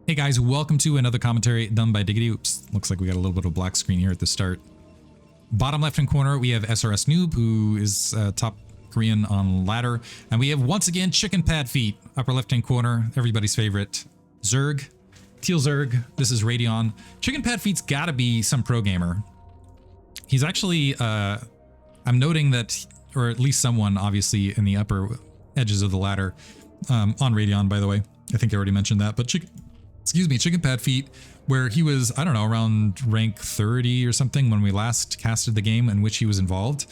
Hey guys, welcome to another commentary done by Diggity. Oops, looks like we got a little bit of a black screen here at the start. Bottom left-hand corner, we have SRS Noob, who is top Korean on ladder. And we have, once again, ChickenPadFeet, upper left-hand corner, everybody's favorite. Zerg, Teal Zerg, this is Radeon. ChickenPadFeet's gotta be some pro gamer. He's actually, I'm noting that, or at least someone, obviously, in the upper edges of the ladder, on Radeon, by the way. I think I already mentioned that, but ChickenPadFeet, where he was, I don't know, around rank 30 or something when we last casted the game in which he was involved.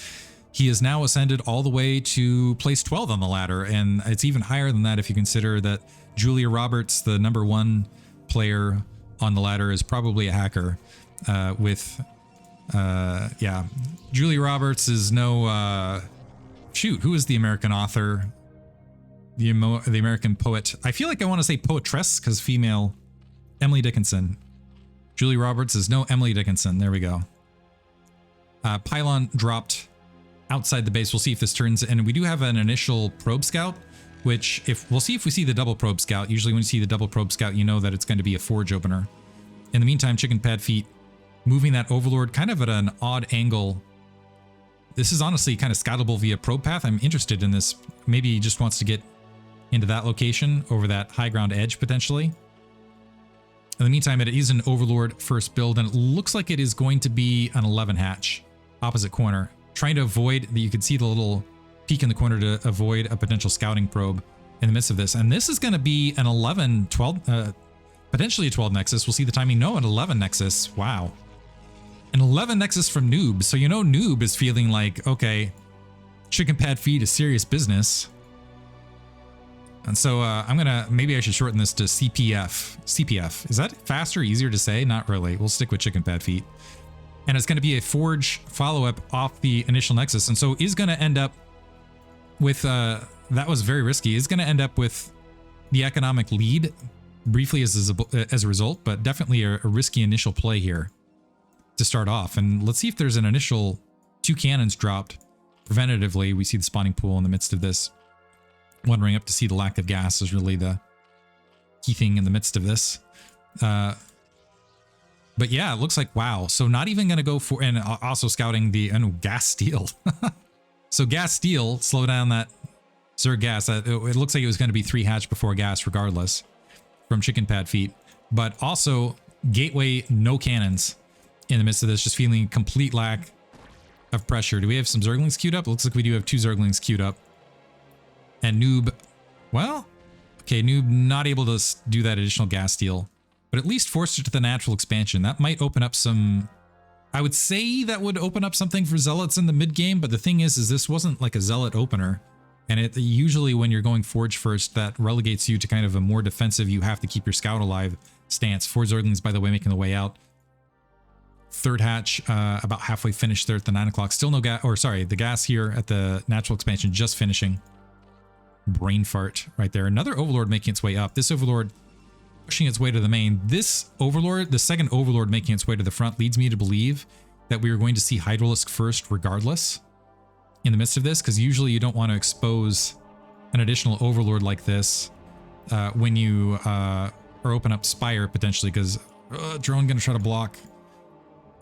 He has now ascended all the way to place 12 on the ladder, and it's even higher than that if you consider that Julia Roberts, the #1 player on the ladder, is probably a hacker. Yeah, Julia Roberts is no, shoot, who is the American author? The American poet. I feel like I want to say poetress because female. Emily Dickinson. Julie Roberts is no Emily Dickinson. There we go. Pylon dropped outside the base. We'll see if this turns. And we do have an initial probe scout, which we'll see if we see the double probe scout. Usually when you see the double probe scout, you know that it's going to be a forge opener. In the meantime, ChickenPadFeet moving that overlord kind of at an odd angle. This is honestly kind of scoutable via probe path. I'm interested in this. Maybe he just wants to get into that location over that high ground edge potentially. In the meantime, it is an Overlord first build, and it looks like it is going to be an 11 hatch, opposite corner. Trying to avoid, you can see the little peak in the corner to avoid a potential scouting probe in the midst of this. And this is going to be an 11, 12, potentially a 12 Nexus. We'll see the timing. No, an 11 Nexus. Wow. An 11 Nexus from Noob. So you know Noob is feeling like, okay, ChickenPadFeet is serious business. And so maybe I should shorten this to CPF. CPF. Is that faster, easier to say? Not really. We'll stick with ChickenPadFeet. And it's going to be a forge follow-up off the initial Nexus. And so is going to end up with, that was very risky, is going to end up with the economic lead briefly as a result, but definitely a risky initial play here to start off. And let's see if there's an initial 2 cannons dropped preventatively. We see the spawning pool in the midst of this. Wondering up to see the lack of gas is really the key thing in the midst of this. But yeah, it looks like, wow. So not even going to go for, and also scouting the gas steel. So gas steel, slow down that Zerg gas. It looks like it was going to be 3 hatch before gas regardless from ChickenPadFeet. But also gateway, no cannons in the midst of this, just feeling complete lack of pressure. Do we have some Zerglings queued up? It looks like we do have 2 Zerglings queued up. And Noob, well, okay, Noob not able to do that additional gas steal, but at least forced it to the natural expansion. That might open up some, I would say that would open up something for Zealots in the mid game, but the thing is this wasn't like a Zealot opener. And it usually when you're going Forge first, that relegates you to kind of a more defensive, you have to keep your scout alive stance. 4 Zerglings, by the way, making the way out. 3rd hatch, about halfway finished there at the 9 o'clock. Still no gas, or sorry, the gas here at the natural expansion just finishing. Brain fart right there. Another Overlord making its way up. This Overlord pushing its way to the main. This Overlord, the second Overlord making its way to the front, leads me to believe that we are going to see Hydralisk first regardless in the midst of this, because usually you don't want to expose an additional Overlord like this when you or open up Spire potentially, because drone going to try to block,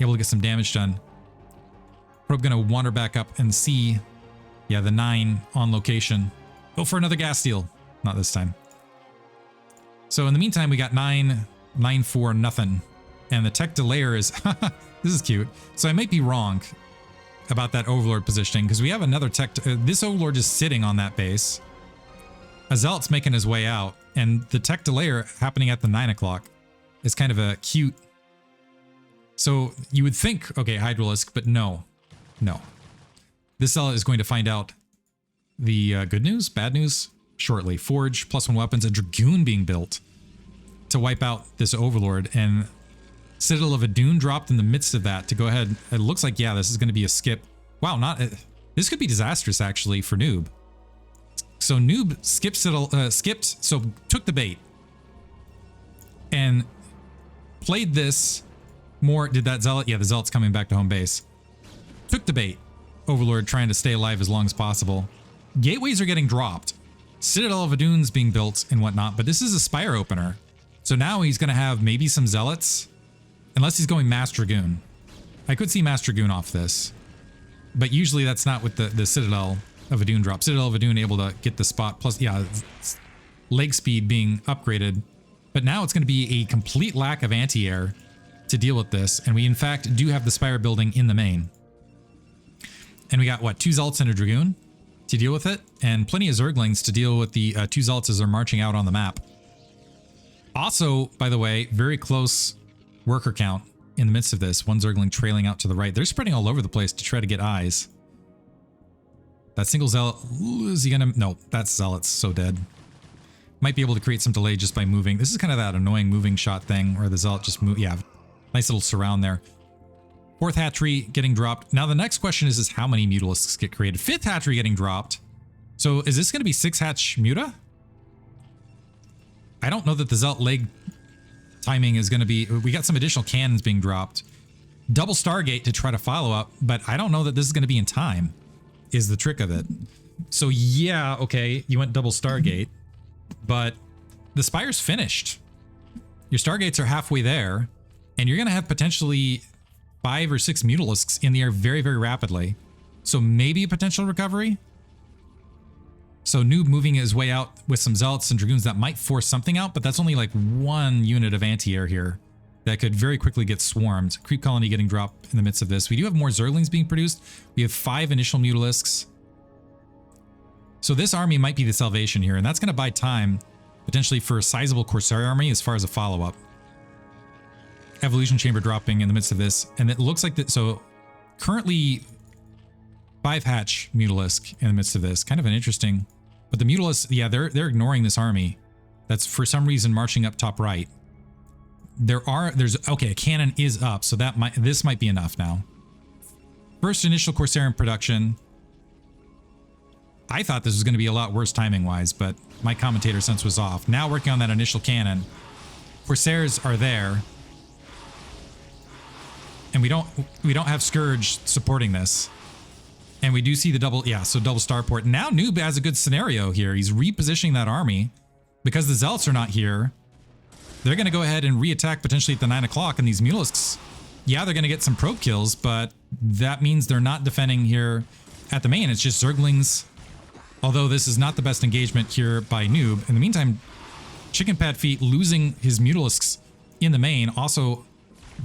able to get some damage done. Probe going to wander back up and see, yeah, the 9 on location. Go for another gas steal. Not this time. So in the meantime, we got 9-4 nothing. And the tech delayer is, this is cute. So I might be wrong about that Overlord positioning, because we have another tech, this Overlord is sitting on that base. A Zealot's making his way out, and the tech delayer happening at the 9 o'clock is kind of a cute. So you would think, okay, Hydralisk, but no. This Zealot is going to find out the good news, bad news, shortly. Forge, +1 weapons, a Dragoon being built to wipe out this Overlord, and Citadel of Adun dropped in the midst of that to go ahead. It looks like, yeah, this is going to be a skip. Wow, this could be disastrous actually for Noob. So Noob skipped, so took the bait and played this more. Did that Zealot? Yeah, the Zealot's coming back to home base. Took the bait. Overlord trying to stay alive as long as possible. Gateways are getting dropped. Citadel of Adun's being built and whatnot, but this is a Spire opener. So now he's going to have maybe some Zealots, unless he's going Mass Dragoon. I could see Mass Dragoon off this, but usually that's not with the Citadel of Adoon drop. Citadel of Adoon able to get the spot, plus, yeah, leg speed being upgraded. But now it's going to be a complete lack of anti-air to deal with this, and we in fact do have the Spire building in the main. And we got, what, 2 Zealots and a Dragoon to deal with it, and plenty of Zerglings to deal with the 2 Zealots as they're marching out on the map. Also, by the way, very close worker count in the midst of this. 1 Zergling trailing out to the right. They're spreading all over the place to try to get eyes. That single Zealot, is he gonna? No, that's Zealot's so dead. Might be able to create some delay just by moving. This is kind of that annoying moving shot thing where the Zealot just move. Yeah, nice little surround there. 4th hatchery getting dropped. Now the next question is how many Mutalisks get created? 5th hatchery getting dropped. So is this going to be 6 hatch Muta? I don't know that the Zealot leg timing is going to be... We got some additional cannons being dropped. Double Stargate to try to follow up, but I don't know that this is going to be in time, is the trick of it. So yeah, okay, you went double Stargate, but the Spire's finished. Your Stargates are halfway there, and you're going to have potentially 5 or 6 Mutalisks in the air very, very rapidly. So maybe a potential recovery. So Noob moving his way out with some Zealots and Dragoons that might force something out, but that's only like 1 unit of anti-air here that could very quickly get swarmed. Creep Colony getting dropped in the midst of this. We do have more Zerglings being produced. We have 5 initial Mutalisks. So this army might be the salvation here, and that's going to buy time potentially for a sizable Corsair army as far as a follow-up. Evolution Chamber dropping in the midst of this, and it looks like that. So currently 5 hatch Mutalisk in the midst of this. Kind of an interesting, but the Mutalisk, yeah, they're ignoring this army that's for some reason marching up top right. There's okay, a cannon is up, so this might be enough now. First initial Corsair in production. I thought this was going to be a lot worse timing wise, but my commentator sense was off. Now working on that initial cannon. Corsairs are there. And we don't have Scourge supporting this. And we do see the double starport. Now Noob has a good scenario here. He's repositioning that army because the Zealots are not here. They're going to go ahead and re-attack potentially at the 9 o'clock, and these Mutalisks, yeah, they're going to get some probe kills, but that means they're not defending here at the main. It's just Zerglings, although this is not the best engagement here by Noob. In the meantime, ChickenPadFeet losing his Mutalisks in the main, also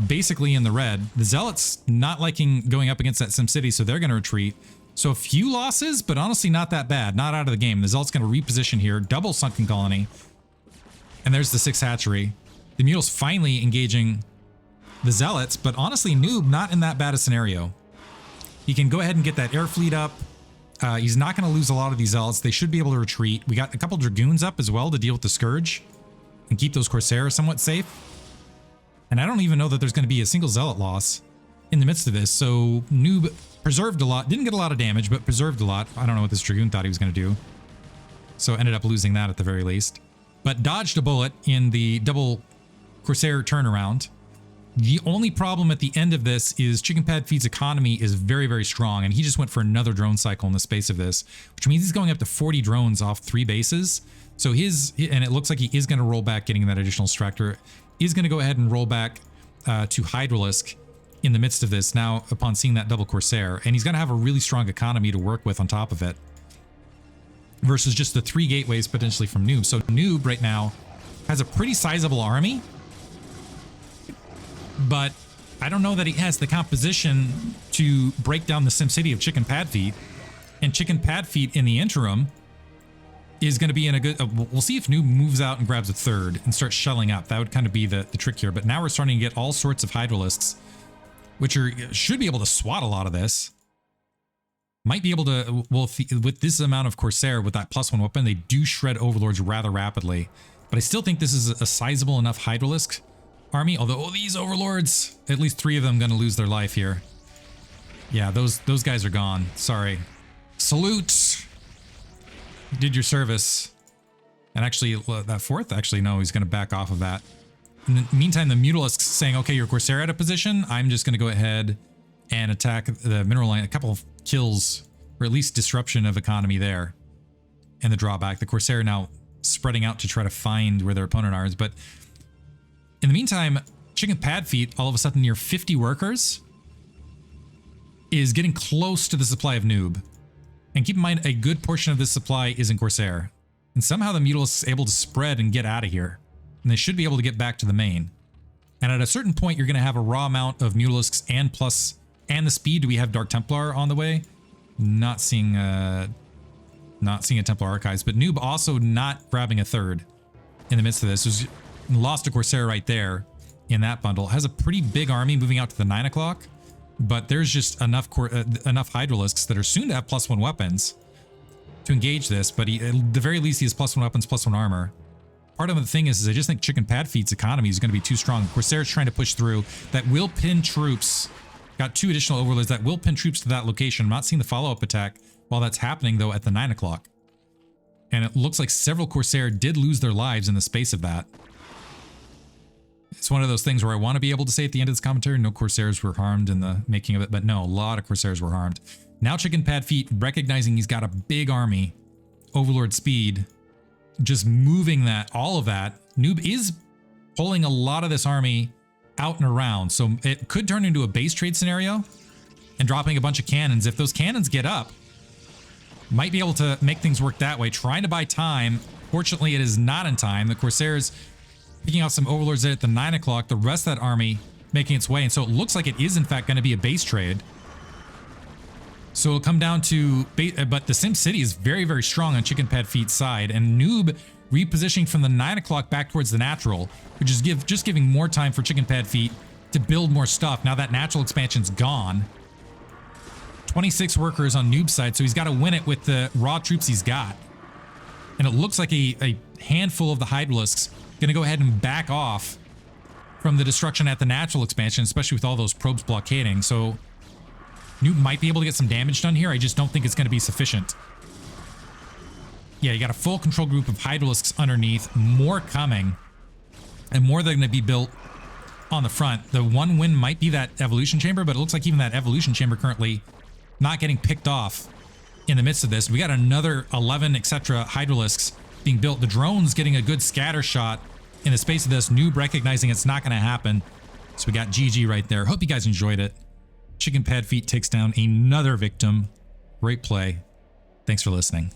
basically in the red. The Zealots not liking going up against that SimCity, so they're going to retreat. So a few losses, but honestly not that bad. Not out of the game. The Zealots going to reposition here. Double Sunken Colony. And there's the 6th hatchery. The Mutals finally engaging the Zealots, but honestly, Noob not in that bad a scenario. He can go ahead and get that air fleet up. He's not going to lose a lot of these Zealots. They should be able to retreat. We got a couple Dragoons up as well to deal with the Scourge and keep those Corsairs somewhat safe. And I don't even know that there's going to be a single Zealot loss in the midst of this. So Noob preserved a lot. Didn't get a lot of damage, but preserved a lot. I don't know what this Dragoon thought he was going to do. So ended up losing that at the very least. But dodged a bullet in the double Corsair turnaround. The only problem at the end of this is ChickenPadFeet's economy is very, very strong, and he just went for another drone cycle in the space of this, which means he's going up to 40 drones off 3 bases. So and it looks like he is going to roll back getting that additional Extractor, is going to go ahead and roll back to Hydralisk in the midst of this now upon seeing that double Corsair, and he's going to have a really strong economy to work with on top of it, versus just the 3 gateways potentially from Noob. So Noob right now has a pretty sizable army, but I don't know that he has the composition to break down the SimCity of ChickenPadFeet. And ChickenPadFeet in the interim is going to be in a good... we'll see if Noob moves out and grabs a 3rd and starts shelling up. That would kind of be the trick here. But now we're starting to get all sorts of Hydralisks, which should be able to swat a lot of this. Might be able to, well, with this amount of Corsair, with that +1 weapon, they do shred Overlords rather rapidly. But I still think this is a sizable enough Hydralisk army, although these Overlords, at least 3 of them going to lose their life here. Yeah, those guys are gone. Sorry. Salute! You did your service. And actually, that 4th, actually, no, he's going to back off of that. In the meantime, the Mutalisks saying, okay, your Corsair out of position, I'm just going to go ahead and attack the mineral line. A couple of kills, or at least disruption of economy there. And the drawback. The Corsair now spreading out to try to find where their opponent is. But In the meantime, ChickenPadFeet, all of a sudden near 50 workers, is getting close to the supply of Noob. And keep in mind, a good portion of this supply is in Corsair. And somehow the Mutalisk is able to spread and get out of here. And they should be able to get back to the main. And at a certain point, you're going to have a raw amount of Mutalisks and the speed. Do we have Dark Templar on the way? Not seeing a Templar Archives, but Noob also not grabbing a third in the midst of this. Was lost a Corsair right there in that bundle. Has a pretty big army moving out to the 9 o'clock, but there's just enough Hydralisks that are soon to have +1 weapons to engage this. But at the very least, he has +1 weapons, +1 armor. Part of the thing is I just think ChickenPadFeet's economy is going to be too strong. Corsair's trying to push through. That will pin troops. Got 2 additional overlords that will pin troops to that location. I'm not seeing the follow-up attack while that's happening, though, at the 9 o'clock. And it looks like several Corsair did lose their lives in the space of that. It's one of those things where I want to be able to say at the end of this commentary, no Corsairs were harmed in the making of it, but no, a lot of Corsairs were harmed. Now ChickenPadFeet, recognizing he's got a big army, Overlord speed, just moving that, all of that. Noob is pulling a lot of this army out and around, so it could turn into a base trade scenario and dropping a bunch of cannons. If those cannons get up, might be able to make things work that way. Trying to buy time. Fortunately, it is not in time. The Corsairs picking out some Overlords there at the 9 o'clock. The rest of that army making its way. And so it looks like it is, in fact, going to be a base trade. So it'll come down to... But the Sim City is very, very strong on ChickenPadFeet's side. And Noob repositioning from the 9 o'clock back towards the natural, which is just giving more time for ChickenPadFeet to build more stuff. Now that natural expansion's gone. 26 workers on Noob's side, so he's got to win it with the raw troops he's got. And it looks like a handful of the Hydralisks going to go ahead and back off from the destruction at the natural expansion, especially with all those probes blockading. So Noob might be able to get some damage done here. I just don't think it's going to be sufficient. Yeah, you got a full control group of Hydralisks underneath, more coming, and more that are going to be built on the front. The one win might be that evolution chamber, but it looks like even that evolution chamber currently not getting picked off in the midst of this. We got another 11, etc. Hydralisks being built. The drone's getting a good scatter shot in the space of this. Noob recognizing it's not going to happen. So we got GG right there. Hope you guys enjoyed it. ChickenPadFeet takes down another victim. Great play. Thanks for listening.